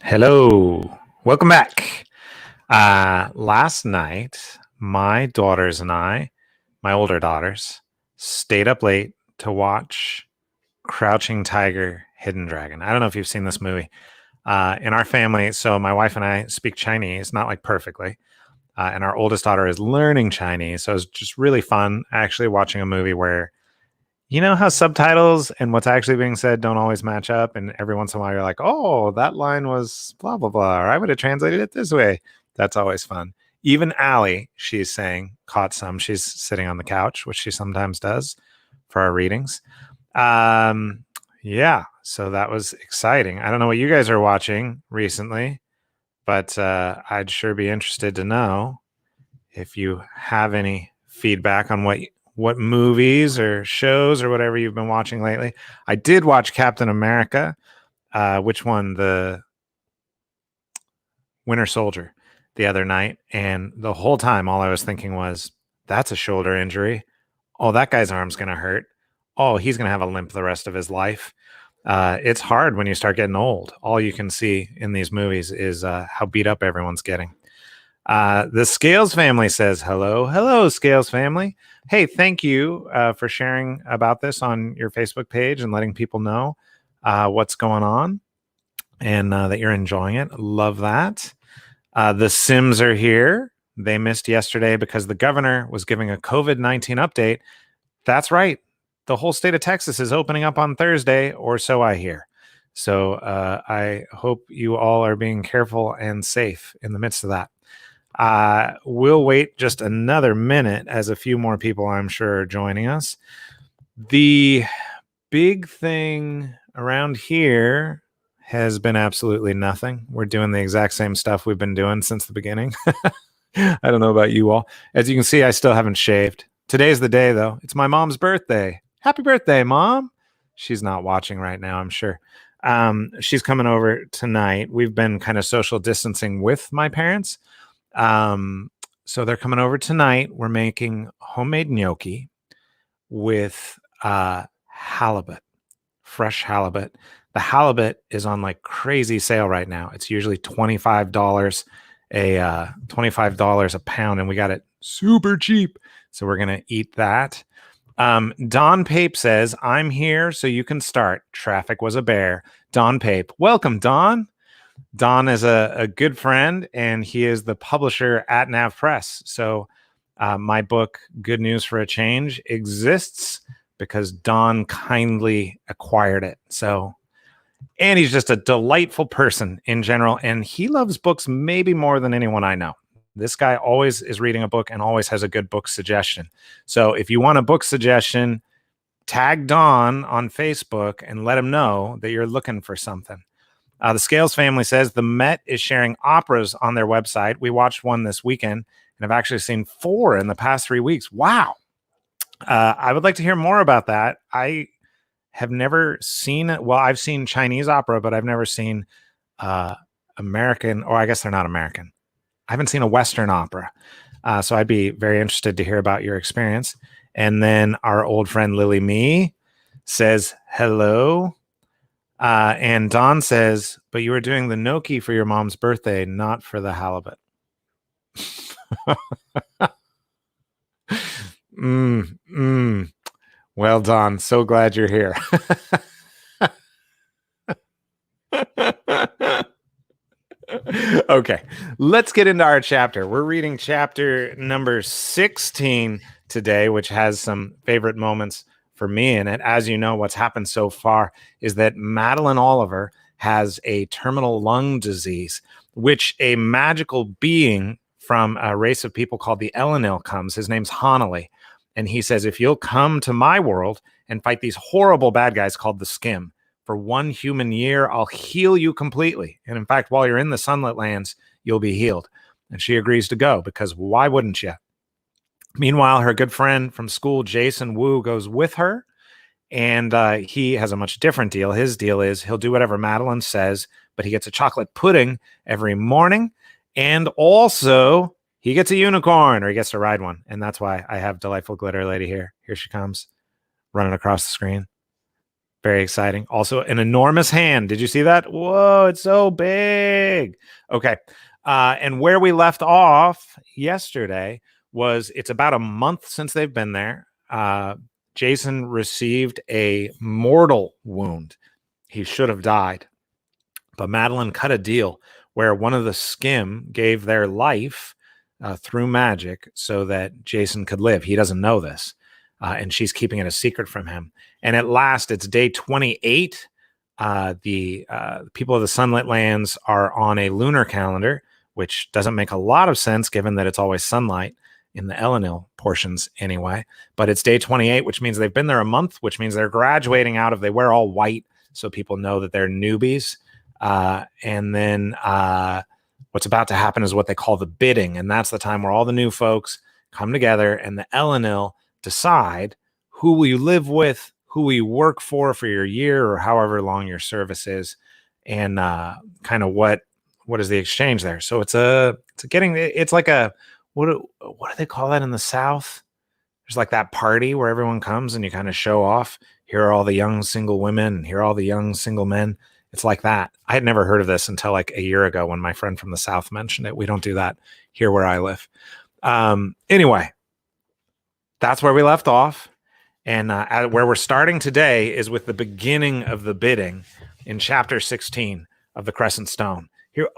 Hello. Welcome back. Last night, my daughters and I, my older daughters, stayed up late to watch Crouching Tiger, Hidden Dragon. I don't know if you've seen this movie. In our family, so my wife and I speak Chinese, not like perfectly. And our oldest daughter is learning Chinese. So it's just really fun actually watching a movie where you know how subtitles and what's actually being said don't always match up, and every once in a while you're like, "Oh, that line was blah blah blah," or "I would have translated it this way." That's always fun. Even Allie, she's saying, caught some. She's sitting on the couch, which she sometimes does for our readings. Um, yeah, so that was exciting. I don't know what you guys are watching recently, but I'd sure be interested to know if you have any feedback on what movies or shows or whatever you've been watching lately. I did watch Captain America. Which one? The Winter Soldier the other night. And the whole time, all I was thinking was, that's a shoulder injury. Oh, that guy's arm's going to hurt. Oh, he's going to have a limp the rest of his life. It's hard when you start getting old. All you can see in these movies is how beat up everyone's getting. The Scales family says, hello. Hello, Scales family. Hey, thank you for sharing about this on your Facebook page and letting people know what's going on and that you're enjoying it. Love that. The Sims are here. They missed yesterday because the governor was giving a COVID-19 update. That's right. The whole state of Texas is opening up on Thursday, or so I hear. So I hope you all are being careful and safe in the midst of that. We'll wait just another minute as a few more people, I'm sure, are joining us. The big thing around here has been absolutely nothing. We're doing the exact same stuff we've been doing since the beginning. I don't know about you all. As you can see, I still haven't shaved. Today's the day, though. It's my mom's birthday. Happy birthday, Mom. She's not watching right now, I'm sure. She's coming over tonight. We've been kind of social distancing with my parents. So they're coming over tonight. We're making homemade gnocchi with halibut, fresh halibut. The halibut is on like crazy sale right now. It's usually $25 $25 a pound, and we got it super cheap. So we're gonna eat that. Don Pape says, I'm here so you can start. Traffic was a bear. Don Pape. Welcome, Don. Don is a good friend, and he is the publisher at Nav Press. So my book, Good News for a Change, exists because Don kindly acquired it. So, and he's just a delightful person in general, and he loves books maybe more than anyone I know. This guy always is reading a book and always has a good book suggestion. So if you want a book suggestion, tag Don on Facebook and let him know that you're looking for something. The Scales family says the Met is sharing operas on their website. We watched one this weekend, and I've actually seen 4 in the past 3 weeks. Wow. I would like to hear more about that. I have never seen it. Well, I've seen Chinese opera, but I've never seen American, or I guess they're not American. I haven't seen a Western opera. So I'd be very interested to hear about your experience. And then our old friend Lily Me says, hello. And Don says, but you were doing the gnocchi for your mom's birthday, not for the halibut. Well, Don, so glad you're here. Okay, let's get into our chapter. We're reading chapter number 16 today, which has some favorite moments for me in it. As you know, what's happened so far is that Madeline Oliver has a terminal lung disease, which a magical being from a race of people called the Elenil comes. His name's Hanali. And he says, if you'll come to my world and fight these horrible bad guys called the Skim, for 1 human year, I'll heal you completely. And in fact, while you're in the Sunlit Lands, you'll be healed. And she agrees to go because why wouldn't you? Meanwhile, her good friend from school, Jason Wu, goes with her. And he has a much different deal. His deal is he'll do whatever Madeline says, but he gets a chocolate pudding every morning. And also, he gets a unicorn, or he gets to ride one. And that's why I have delightful glitter lady here. Here she comes, running across the screen. Very exciting. Also, an enormous hand. Did you see that? Whoa, it's so big. Okay. And where we left off yesterday was it's about a month since they've been there. Jason received a mortal wound. He should have died. But Madeline cut a deal where one of the skim gave their life through magic so that Jason could live. He doesn't know this. And she's keeping it a secret from him. And at last, it's day 28. The people of the Sunlit Lands are on a lunar calendar, which doesn't make a lot of sense given that it's always sunlight in the Elenil portions anyway. But it's day 28, which means they've been there a month, which means they're graduating out of, they wear all white so people know that they're newbies. And then what's about to happen is what they call the bidding. And that's the time where all the new folks come together and the Elenil decide who will you live with, who will you work for your year or however long your service is, and kind of what is the exchange there. So it's like a what do they call that in the South? There's like that party where everyone comes and you kind of show off. Here are all the young single women, and here are all the young single men. It's like that. I had never heard of this until like a year ago when my friend from the South mentioned it. We don't do that here where I live. Anyway, that's where we left off. And where we're starting today is with the beginning of the bidding in chapter 16 of the Crescent Stone. Here,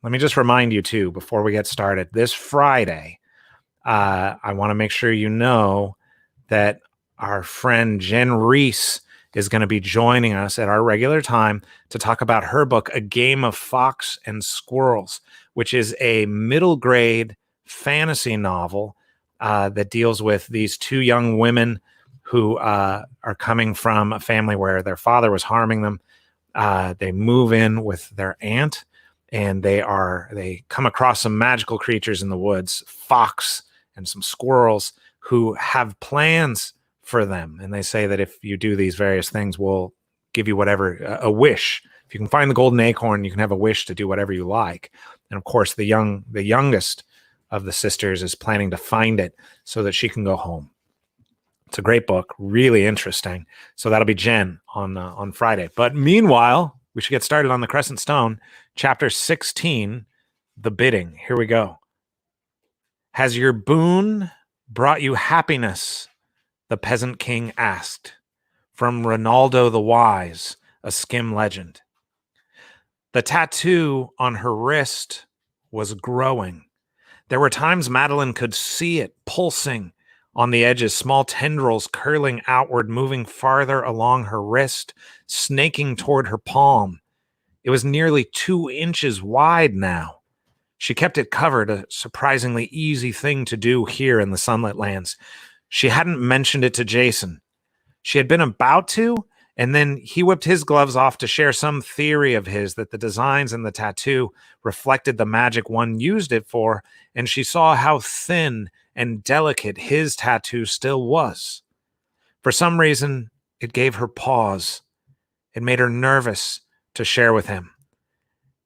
let me just remind you too, before we get started, this Friday, I want to make sure you know that our friend Jen Reese is going to be joining us at our regular time to talk about her book, A Game of Fox and Squirrels, which is a middle grade fantasy novel that deals with these two young women who are coming from a family where their father was harming them. They move in with their aunt, and they come across some magical creatures in the woods, fox and some squirrels, who have plans for them. And they say that if you do these various things, we'll give you whatever, a wish. If you can find the golden acorn, you can have a wish to do whatever you like. And of course, the youngest of the sisters is planning to find it so that she can go home. It's a great book, really interesting. So that'll be Jen on Friday. But meanwhile, we should get started on the Crescent Stone, chapter 16, The Bidding. Here we go. Has your boon brought you happiness? The peasant king asked. From Ronaldo the Wise, a skim legend. The tattoo on her wrist was growing. There were times Madeline could see it pulsing on the edges, small tendrils curling outward, moving farther along her wrist, snaking toward her palm. It was nearly 2 inches wide now. She kept it covered, a surprisingly easy thing to do here in the Sunlit Lands. She hadn't mentioned it to Jason. She had been about to, and then he whipped his gloves off to share some theory of his that the designs in the tattoo reflected the magic one used it for, and she saw how thin and delicate his tattoo still was. For some reason, it gave her pause. It made her nervous to share with him.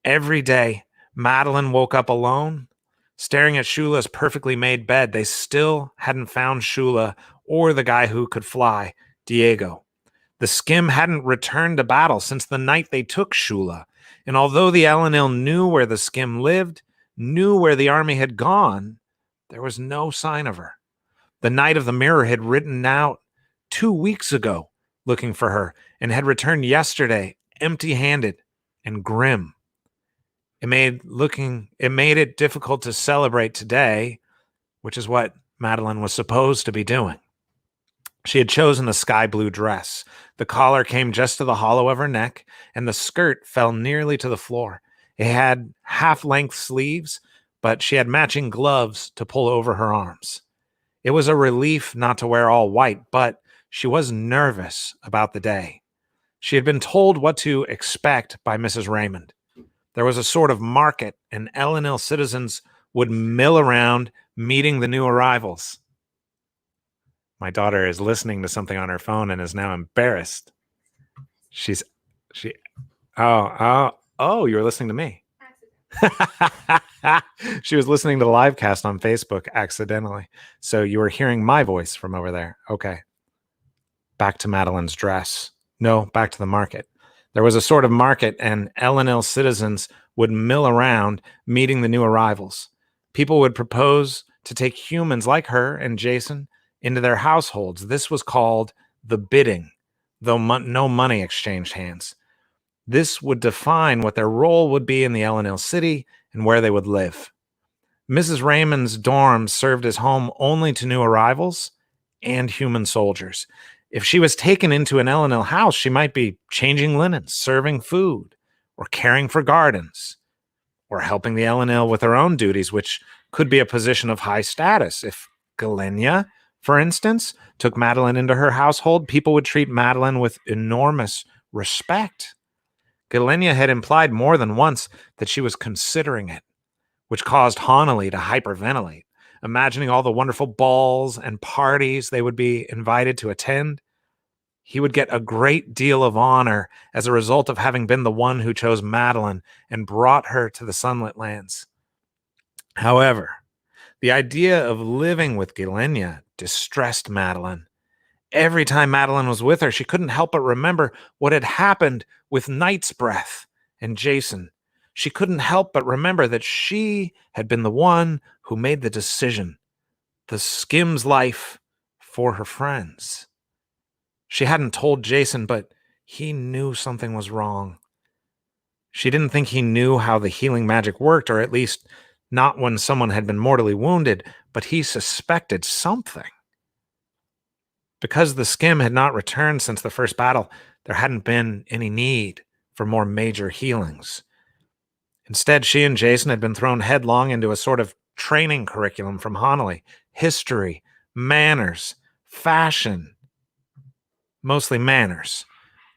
Every day, Madeline woke up alone, staring at Shula's perfectly made bed. They still hadn't found Shula or the guy who could fly, Diego. The skim hadn't returned to battle since the night they took Shula. And although the Elenil knew where the skim lived, knew where the army had gone, there was no sign of her. The Knight of the Mirror had ridden out 2 weeks ago looking for her and had returned yesterday empty-handed and grim. It made it difficult to celebrate today, which is what Madeline was supposed to be doing. She had chosen a sky blue dress. The collar came just to the hollow of her neck, and the skirt fell nearly to the floor. It had half-length sleeves, but she had matching gloves to pull over her arms. It was a relief not to wear all white, but she was nervous about the day. She had been told what to expect by Mrs. Raymond. There was a sort of market, and Elenil citizens would mill around meeting the new arrivals. My daughter is listening to something on her phone and is now embarrassed. Oh, you were listening to me. She was listening to the live cast on Facebook accidentally. So you were hearing my voice from over there. Okay. Back to Madeline's dress. No, back to the market. There was a sort of market, and Elenil citizens would mill around, meeting the new arrivals. People would propose to take humans like her and Jason into their households. This was called the bidding, though no money exchanged hands. This would define what their role would be in the Elenil city and where they would live. Mrs. Raymond's dorm served as home only to new arrivals and human soldiers. If she was taken into an Elenil house, she might be changing linens, serving food, or caring for gardens, or helping the Elenil with her own duties, which could be a position of high status. If Galenia, for instance, took Madeline into her household, people would treat Madeline with enormous respect. Galenia had implied more than once that she was considering it, which caused Honolly to hyperventilate, imagining all the wonderful balls and parties they would be invited to attend. He would get a great deal of honor as a result of having been the one who chose Madeline and brought her to the sunlit lands. However, the idea of living with Galenia distressed Madeline. Every time Madeline was with her, she couldn't help but remember what had happened with Night's Breath and Jason. She couldn't help but remember that she had been the one who made the decision, the skim's life for her friends. She hadn't told Jason, but he knew something was wrong. She didn't think he knew how the healing magic worked, or at least not when someone had been mortally wounded, but he suspected something. Because the skim had not returned since the first battle, there hadn't been any need for more major healings. Instead, she and Jason had been thrown headlong into a sort of training curriculum from Honolly: history, manners, fashion, mostly manners,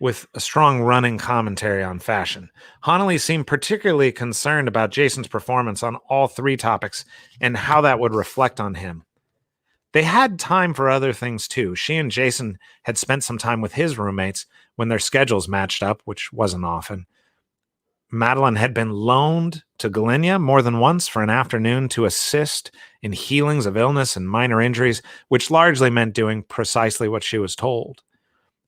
with a strong running commentary on fashion. Honolly seemed particularly concerned about Jason's performance on all three topics and how that would reflect on him. They had time for other things too. She and Jason had spent some time with his roommates when their schedules matched up, which wasn't often. Madeline had been loaned to Galenia more than once for an afternoon to assist in healings of illness and minor injuries, which largely meant doing precisely what she was told.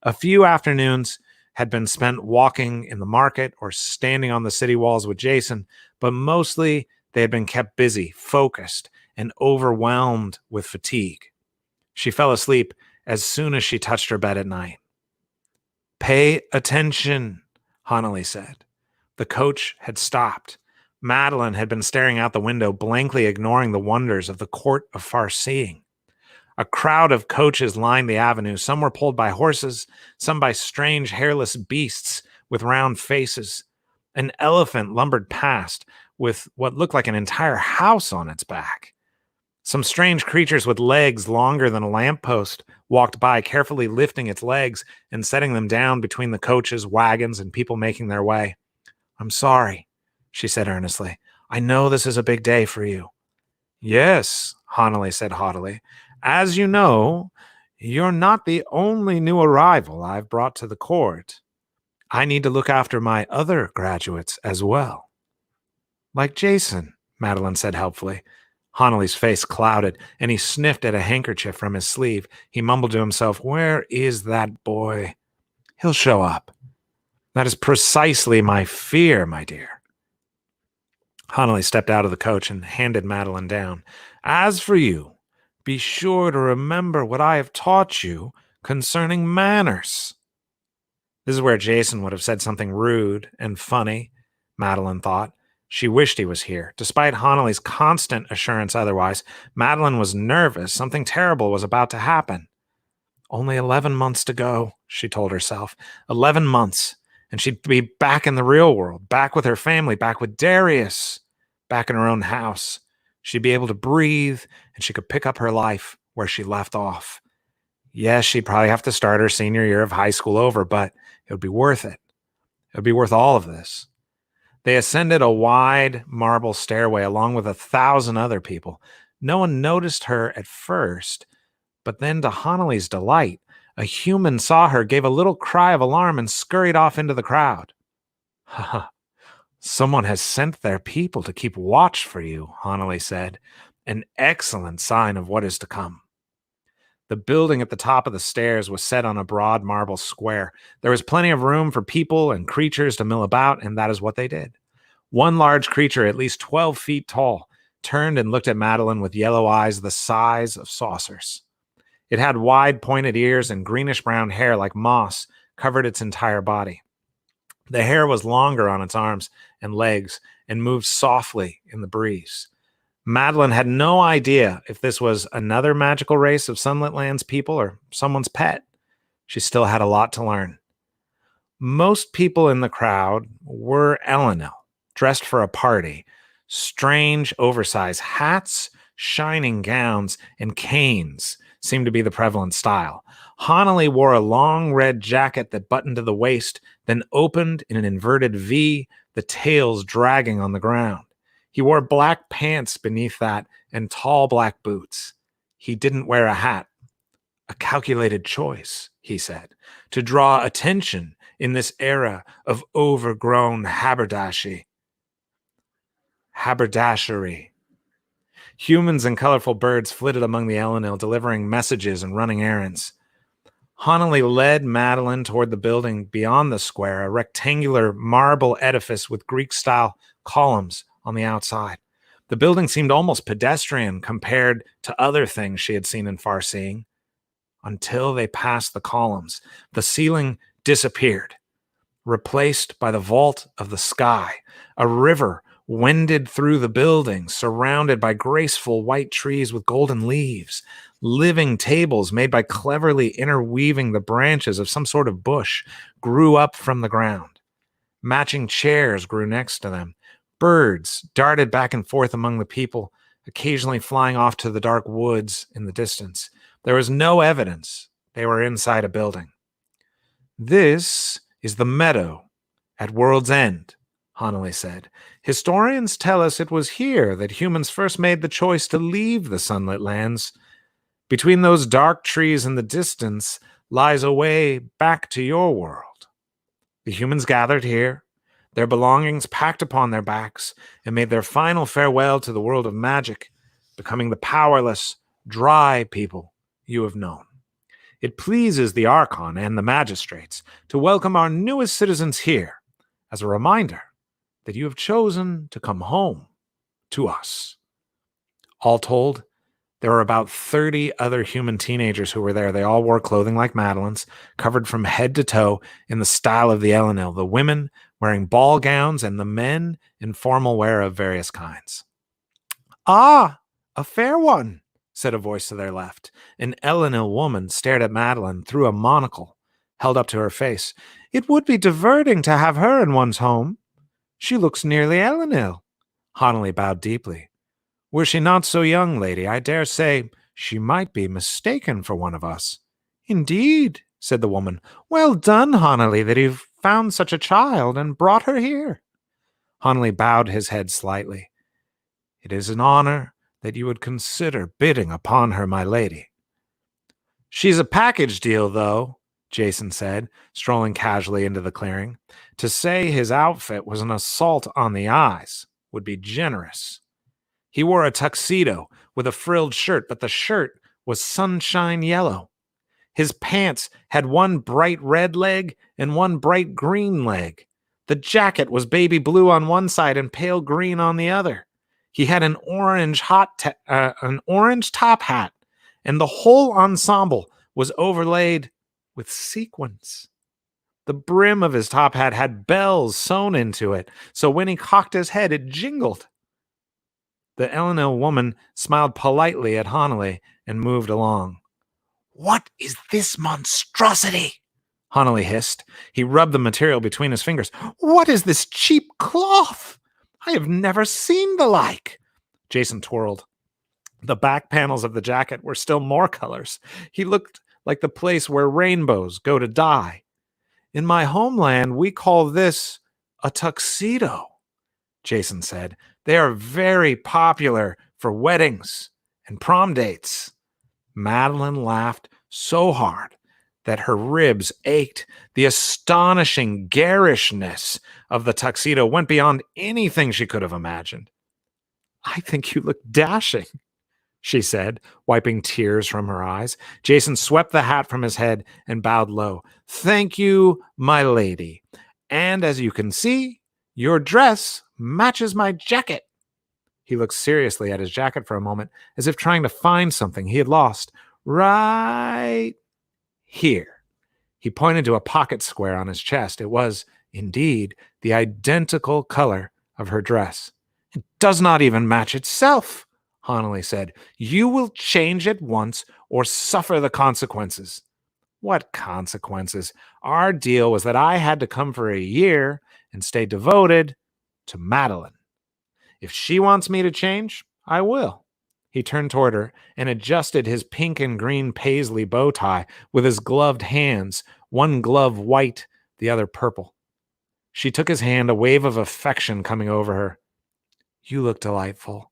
A few afternoons had been spent walking in the market or standing on the city walls with Jason, but mostly they had been kept busy, focused, and overwhelmed with fatigue. She fell asleep as soon as she touched her bed at night. "Pay attention," Honolly said. The coach had stopped. Madeline had been staring out the window, blankly ignoring the wonders of the court of far seeing. A crowd of coaches lined the avenue. Some were pulled by horses, some by strange hairless beasts with round faces. An elephant lumbered past with what looked like an entire house on its back. Some strange creatures with legs longer than a lamppost walked by, carefully lifting its legs and setting them down between the coaches, wagons, and people making their way. "I'm sorry," she said earnestly. "I know this is a big day for you." "Yes," Honolly said haughtily. "As you know, you're not the only new arrival I've brought to the court. I need to look after my other graduates as well." "Like Jason," Madeline said helpfully. Honolly's face clouded, and he sniffed at a handkerchief from his sleeve. He mumbled to himself, "Where is that boy? He'll show up. That is precisely my fear, my dear." Honolly stepped out of the coach and handed Madeline down. "As for you, be sure to remember what I have taught you concerning manners." This is where Jason would have said something rude and funny, Madeline thought. She wished he was here. Despite Honolly's constant assurance otherwise, Madeline was nervous. Something terrible was about to happen. Only 11 months to go, she told herself. 11 months, and she'd be back in the real world, back with her family, back with Darius, back in her own house. She'd be able to breathe, and she could pick up her life where she left off. Yes, she'd probably have to start her senior year of high school over, but it would be worth it. It would be worth all of this. They ascended a wide marble stairway along with 1,000 other people. No one noticed her at first, but then to Honolly's delight, a human saw her, gave a little cry of alarm, and scurried off into the crowd. "Ha! Someone has sent their people to keep watch for you," Honolly said. "An excellent sign of what is to come." The building at the top of the stairs was set on a broad marble square. There was plenty of room for people and creatures to mill about, and that is what they did. One large creature, at least 12 feet tall, turned and looked at Madeline with yellow eyes the size of saucers. It had wide, pointed ears, and greenish-brown hair like moss covered its entire body. The hair was longer on its arms and legs and moved softly in the breeze. Madeline had no idea if this was another magical race of Sunlit Lands people or someone's pet. She still had a lot to learn. Most people in the crowd were Elenil, dressed for a party. Strange, oversized hats, shining gowns, and canes seemed to be the prevalent style. Hanali wore a long red jacket that buttoned to the waist, then opened in an inverted V, the tails dragging on the ground. He wore black pants beneath that and tall black boots. He didn't wear a hat. A calculated choice, he said, to draw attention in this era of overgrown haberdashery. Humans and colorful birds flitted among the Elenil, delivering messages and running errands. Hanali led Madeline toward the building beyond the square, a rectangular marble edifice with Greek-style columns on the outside. The building seemed almost pedestrian compared to other things she had seen in Farseeing. Until they passed the columns, the ceiling disappeared, replaced by the vault of the sky. A river wended through the building, surrounded by graceful white trees with golden leaves. Living tables made by cleverly interweaving the branches of some sort of bush grew up from the ground. Matching chairs grew next to them. Birds darted back and forth among the people, occasionally flying off to the dark woods in the distance. There was no evidence they were inside a building. This is the meadow at World's End, Hanali said. Historians tell us it was here that humans first made the choice to leave the Sunlit Lands. Between those dark trees in the distance lies a way back to your world. The humans gathered here, their belongings packed upon their backs, and made their final farewell to the world of magic, becoming the powerless, dry people you have known. It pleases the Archon and the magistrates to welcome our newest citizens here as a reminder that you have chosen to come home to us. All told, there were about 30 other human teenagers who were there. They all wore clothing like Madeline's, covered from head to toe in the style of the Elenil, the women wearing ball gowns and the men in formal wear of various kinds. "Ah, a fair one," said a voice to their left. An Elenil woman stared at Madeline through a monocle held up to her face. "It would be diverting to have her in one's home. She looks nearly Elenil." Hanali bowed deeply. "Were she not so young, lady, I dare say she might be mistaken for one of us." "Indeed," said the woman. "Well done, Hanali, that you've found such a child and brought her here." Hanali bowed his head slightly. "It is an honor that you would consider bidding upon her, my lady." "She's a package deal, though," Jason said, strolling casually into the clearing. To say his outfit was an assault on the eyes would be generous. He wore a tuxedo with a frilled shirt, but the shirt was sunshine yellow. His pants had one bright red leg and one bright green leg. The jacket was baby blue on one side and pale green on the other. He had an orange top hat, and the whole ensemble was overlaid with sequins. The brim of his top hat had bells sewn into it, so when he cocked his head, it jingled. The Elenil woman smiled politely at Hanali and moved along. "What is this monstrosity?" Hanali hissed. He rubbed the material between his fingers. "What is this cheap cloth? I have never seen the like." Jason twirled. The back panels of the jacket were still more colors. He looked like the place where rainbows go to die. "In my homeland, we call this a tuxedo," Jason said. "They are very popular for weddings and prom dates." Madeline laughed so hard that her ribs ached. The astonishing garishness of the tuxedo went beyond anything she could have imagined. "I think you look dashing," she said, wiping tears from her eyes. Jason swept the hat from his head and bowed low. Thank you, my lady. And as you can see, your dress matches my jacket. He looked seriously at his jacket for a moment, as if trying to find something he had lost. Right here. He pointed to a pocket square on his chest. It was, indeed, the identical color of her dress. It does not even match itself, Honnelly said. You will change at once or suffer the consequences. What consequences? Our deal was that I had to come for a year and stay devoted to Madeline. If she wants me to change, I will. He turned toward her and adjusted his pink and green paisley bow tie with his gloved hands, one glove white, the other purple. She took his hand, a wave of affection coming over her. You look delightful.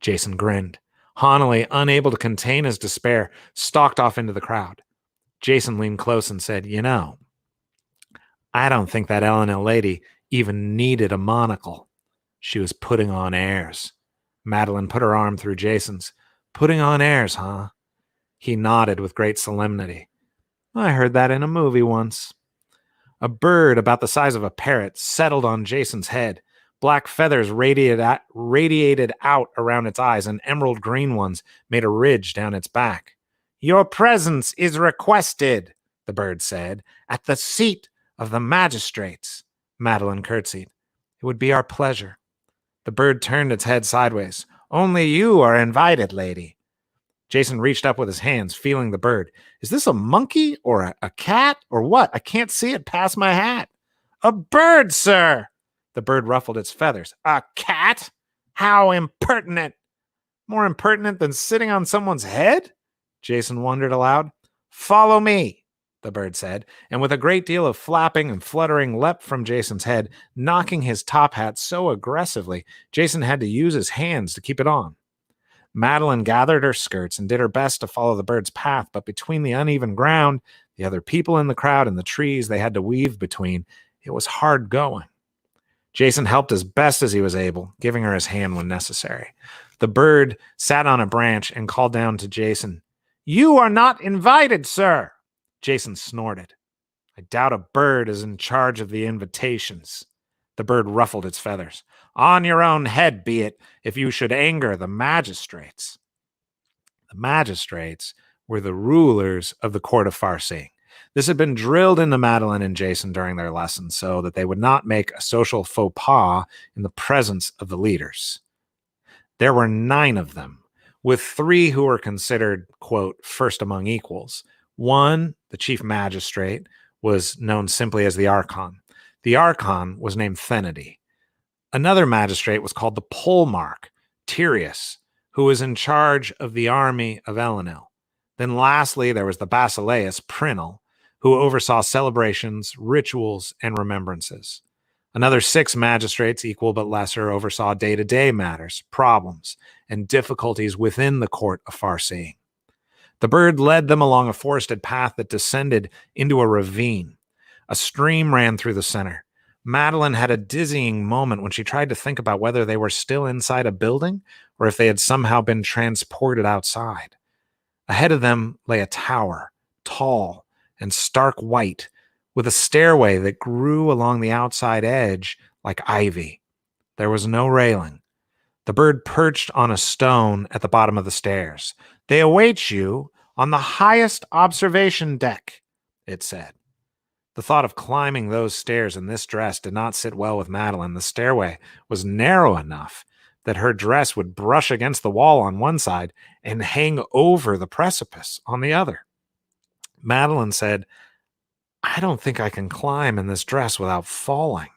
Jason grinned. Honnelly, unable to contain his despair, stalked off into the crowd. Jason leaned close and said, You know, I don't think that Elenil lady even needed a monocle. She was putting on airs. Madeline put her arm through Jason's. Putting on airs, huh? He nodded with great solemnity. I heard that in a movie once. A bird about the size of a parrot settled on Jason's head. Black feathers radiated out around its eyes, and emerald green ones made a ridge down its back. Your presence is requested, the bird said, at the seat of the magistrates. Madeline curtsied. It would be our pleasure. The bird turned its head sideways. Only you are invited, lady. Jason reached up with his hands, feeling the bird. Is this a monkey or a cat or what? I can't see it past my hat. A bird, sir. The bird ruffled its feathers. A cat? How impertinent. More impertinent than sitting on someone's head? Jason wondered aloud. Follow me, the bird said, and with a great deal of flapping and fluttering leapt from Jason's head, knocking his top hat so aggressively, Jason had to use his hands to keep it on. Madeline gathered her skirts and did her best to follow the bird's path, but between the uneven ground, the other people in the crowd, and the trees they had to weave between, it was hard going. Jason helped as best as he was able, giving her his hand when necessary. The bird sat on a branch and called down to Jason, You are not invited, sir. Jason snorted. I doubt a bird is in charge of the invitations. The bird ruffled its feathers. On your own head be it, if you should anger the magistrates. The magistrates were the rulers of the court of Farseeing. This had been drilled into Madeline and Jason during their lessons so that they would not make a social faux pas in the presence of the leaders. There were 9 of them, with 3 who were considered, quote, first among equals. One, the chief magistrate, was known simply as the Archon. The Archon was named Thenedy. Another magistrate was called the Polemarch, Tyrius, who was in charge of the army of Elenil. Then lastly, there was the Basileus, Prinal, who oversaw celebrations, rituals, and remembrances. Another 6 magistrates, equal but lesser, oversaw day-to-day matters, problems, and difficulties within the court of Farseeing. The bird led them along a forested path that descended into a ravine. A stream ran through the center. Madeline had a dizzying moment when she tried to think about whether they were still inside a building or if they had somehow been transported outside. Ahead of them lay a tower, tall and stark white, with a stairway that grew along the outside edge like ivy. There was no railing. The bird perched on a stone at the bottom of the stairs. They await you on the highest observation deck, it said. The thought of climbing those stairs in this dress did not sit well with Madeline. The stairway was narrow enough that her dress would brush against the wall on one side and hang over the precipice on the other. Madeline said, I don't think I can climb in this dress without falling.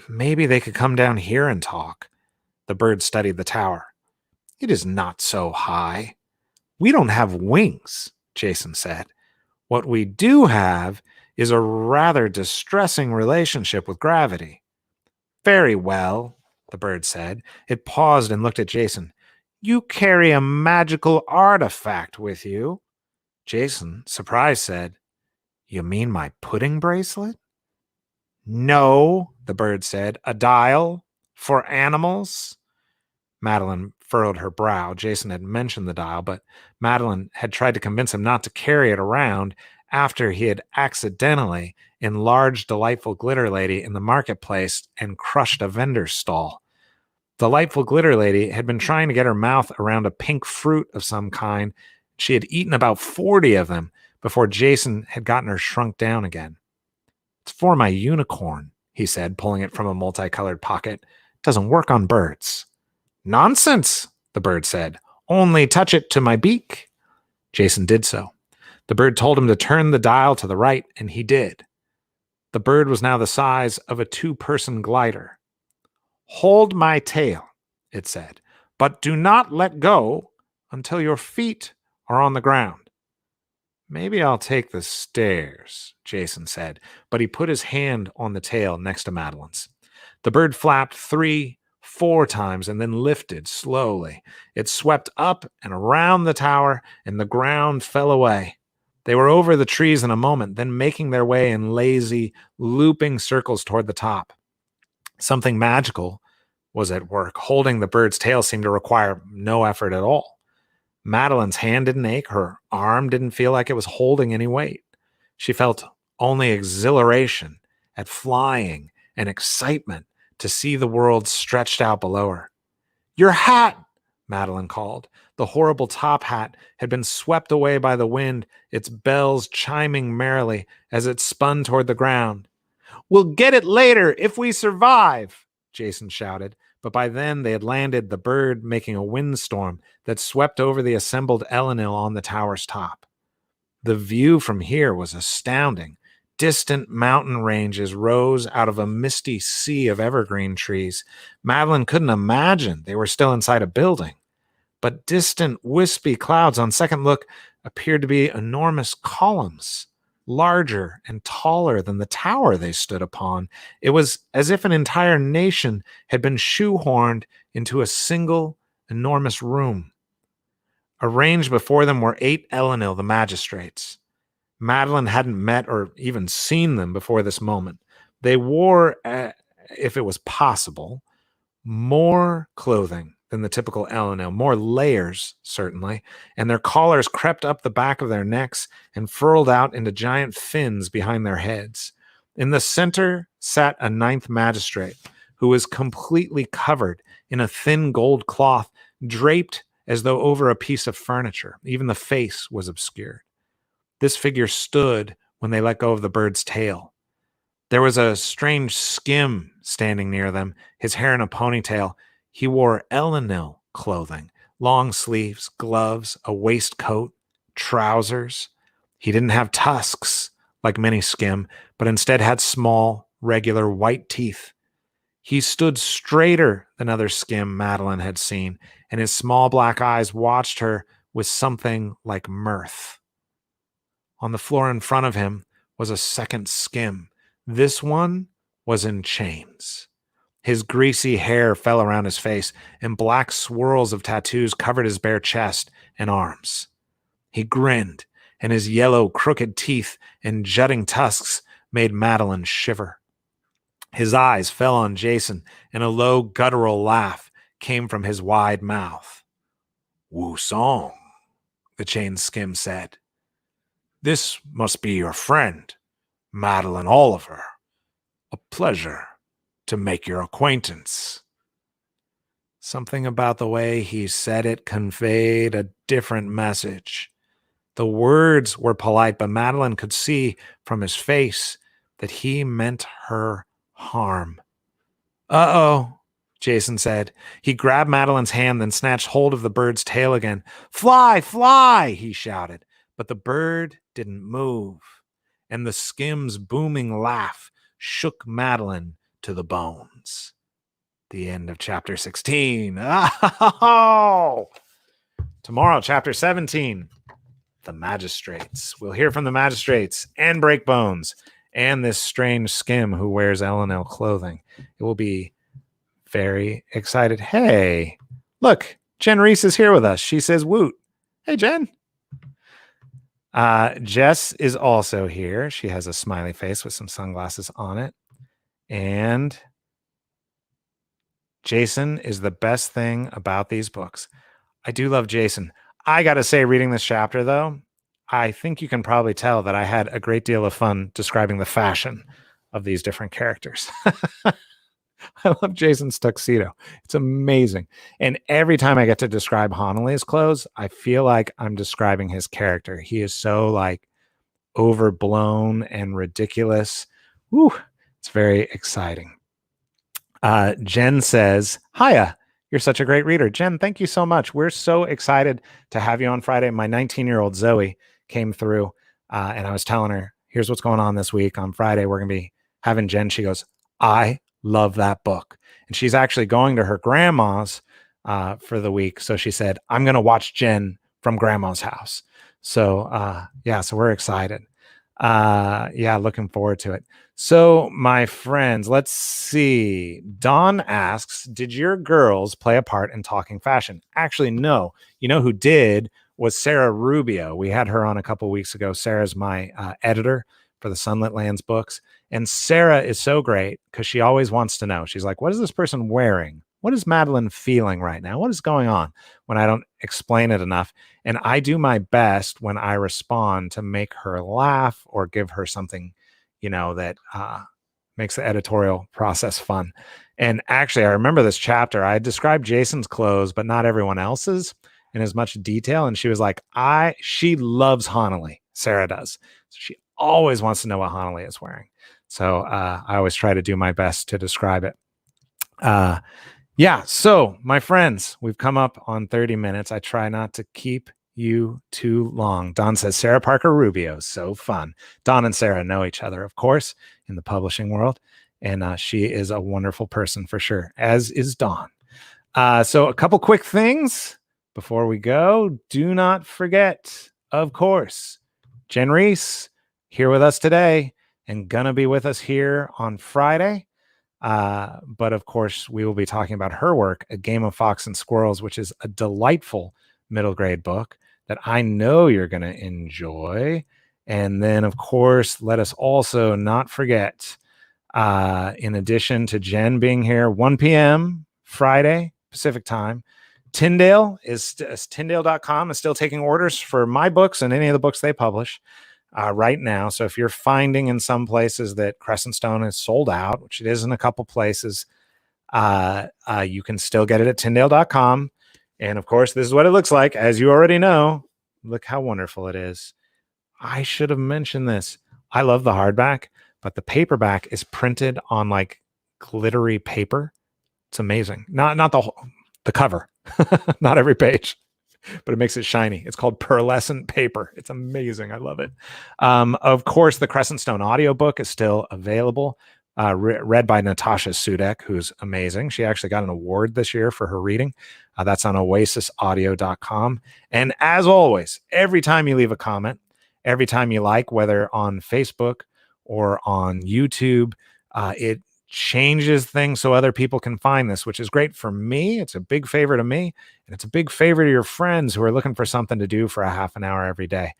Maybe they could come down here and talk. The bird studied the tower. It is not so high. We don't have wings, Jason said. What we do have is a rather distressing relationship with gravity. Very well, the bird said. It paused and looked at Jason. You carry a magical artifact with you. Jason, surprised, said, You mean my pudding bracelet? No, the bird said. A dial for animals? Madeline furrowed her brow. Jason had mentioned the dial, but Madeline had tried to convince him not to carry it around after he had accidentally enlarged Delightful Glitter Lady in the marketplace and crushed a vendor's stall. Delightful Glitter Lady had been trying to get her mouth around a pink fruit of some kind. She had eaten about 40 of them before Jason had gotten her shrunk down again. "It's for my unicorn," he said, pulling it from a multicolored pocket. "It doesn't work on birds." "Nonsense," the bird said. "Only touch it to my beak." Jason did so. The bird told him to turn the dial to the right, and he did. The bird was now the size of a two-person glider. "Hold my tail," it said, "but do not let go until your feet are on the ground." "Maybe I'll take the stairs," Jason said, but he put his hand on the tail next to Madeline's. The bird flapped 3, 4 times and then lifted slowly. It swept up and around the tower, and the ground fell away. They were over the trees in a moment, then making their way in lazy, looping circles toward the top. Something magical was at work. Holding the bird's tail seemed to require no effort at all. Madeline's hand didn't ache. Her arm didn't feel like it was holding any weight. She felt only exhilaration at flying and excitement to see the world stretched out below her. "Your hat!" Madeline called. The horrible top hat had been swept away by the wind, its bells chiming merrily as it spun toward the ground. "We'll get it later if we survive," Jason shouted, but by then they had landed, the bird making a windstorm that swept over the assembled Elenil on the tower's top. The view from here was astounding. Distant mountain ranges rose out of a misty sea of evergreen trees. Madeline couldn't imagine they were still inside a building. But distant, wispy clouds on second look appeared to be enormous columns, larger and taller than the tower they stood upon. It was as if an entire nation had been shoehorned into a single, enormous room. Arranged before them were 8 Elenil, the magistrates. Madeline hadn't met or even seen them before this moment. They wore, if it was possible, more clothing than the typical Elenil, more layers, certainly, and their collars crept up the back of their necks and furled out into giant fins behind their heads. In the center sat a 9th magistrate, who was completely covered in a thin gold cloth, draped as though over a piece of furniture. Even the face was obscured. This figure stood when they let go of the bird's tail. There was a strange skim standing near them, his hair in a ponytail. He wore Elenil clothing, long sleeves, gloves, a waistcoat, trousers. He didn't have tusks like many skim, but instead had small, regular white teeth. He stood straighter than other skim Madeline had seen, and his small black eyes watched her with something like mirth. On the floor in front of him was a second skim. This one was in chains. His greasy hair fell around his face, and black swirls of tattoos covered his bare chest and arms. He grinned, and his yellow, crooked teeth and jutting tusks made Madeline shiver. His eyes fell on Jason, and a low, guttural laugh came from his wide mouth. "Wu Song," the chain skim said. "This must be your friend, Madeline Oliver. A pleasure to make your acquaintance." Something about the way he said it conveyed a different message. The words were polite, but Madeline could see from his face that he meant her harm. "Uh-oh," Jason said. He grabbed Madeline's hand, then snatched hold of the bird's tail again. "Fly, fly," he shouted. But the bird didn't move, and the skim's booming laugh shook Madeline to the bones. The end of chapter 16. Oh! Tomorrow, chapter 17. The magistrates. We'll hear from the magistrates and Breakbones and this strange skim who wears Elenil clothing. It will be very excited. Hey, look, Jen Reese is here with us. She says woot. Hey, Jen. Jess is also here. She has a smiley face with some sunglasses on it. And Jason is the best thing about these books. I do love Jason. I got to say, reading this chapter, though, I think you can probably tell that I had a great deal of fun describing the fashion of these different characters. I love Jason's tuxedo. It's amazing. And every time I get to describe Hanalei's clothes, I feel like I'm describing his character. He is so like overblown and ridiculous. Woo, it's very exciting. Jen says, Hiya, you're such a great reader. Jen, thank you so much. We're so excited to have you on Friday. My 19-year-old Zoe came through and I was telling her, here's what's going on this week. On Friday, we're going to be having Jen. She goes, I love that book. And she's actually going to her grandma's for the week. So she said, I'm going to watch Jen from grandma's house. So yeah, so we're excited. Yeah, looking forward to it. So, my friends, let's see. Don asks, did your girls play a part in talking fashion? Actually, no. You know who did was Sarah Rubio. We had her on a couple weeks ago. Sarah's my editor for the Sunlit Lands books. And Sarah is so great because she always wants to know. She's like, what is this person wearing? What is Madeline feeling right now? What is going on? When I don't explain it enough. And I do my best when I respond to make her laugh or give her something, that makes the editorial process fun. And actually, I remember this chapter. I described Jason's clothes, but not everyone else's in as much detail. And she was like, she loves Hanalei. Sarah does. So she always wants to know what Hanalei is wearing. So I always try to do my best to describe it. Yeah. So, my friends, we've come up on 30 minutes. I try not to keep you too long. Don says, Sarah Parker Rubio. So fun. Don and Sarah know each other, of course, in the publishing world. And she is a wonderful person for sure, as is Don. So a couple quick things before we go. Do not forget, of course, Jen Reese here with us today and gonna be with us here on Friday. But of course, we will be talking about her work, A Game of Fox and Squirrels, which is a delightful middle grade book that I know you're going to enjoy. And then, of course, let us also not forget, in addition to Jen being here, 1 p.m. Friday, Pacific time, Tyndale Tyndale.com is still taking orders for my books and any of the books they publish right now. So if you're finding in some places that Crescent Stone is sold out, which it is in a couple places, you can still get it at Tyndale.com. And of course, this is what it looks like. As you already know, look how wonderful it is. I should have mentioned this. I love the hardback, but the paperback is printed on like glittery paper. It's amazing. Not the cover, not every page, but it makes it shiny. It's called pearlescent paper. It's amazing. I love it. Of course, the Crescent Stone audiobook is still available. Read by Natasha Sudek, who's amazing. She actually got an award this year for her reading. That's on oasisaudio.com. And as always, every time you leave a comment, every time you like, whether on Facebook or on YouTube, it changes things so other people can find this, which is great for me. It's a big favor to me, and it's a big favor to your friends who are looking for something to do for a half an hour every day.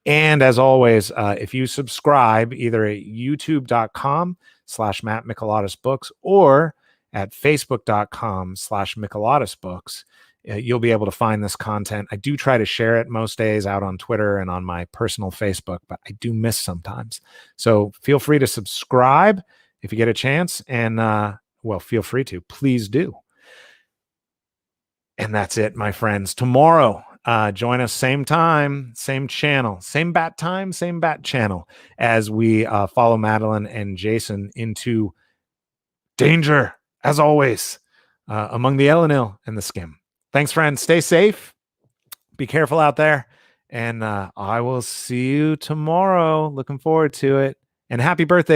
And as always, if you subscribe either at youtube.com/Matt Mikalatos books or at facebook.com/Mikalatos books, you'll be able to find this content. I do try to share it most days out on Twitter and on my personal Facebook, but I do miss sometimes. So feel free to subscribe if you get a chance, and feel free to. Please do. And that's it, my friends. Tomorrow, join us same time, same channel, same bat time, same bat channel, as we follow Madeline and Jason into danger, as always, among the Elenil and the Skim. Thanks, friends. Stay safe. Be careful out there. And I will see you tomorrow. Looking forward to it. And happy birthday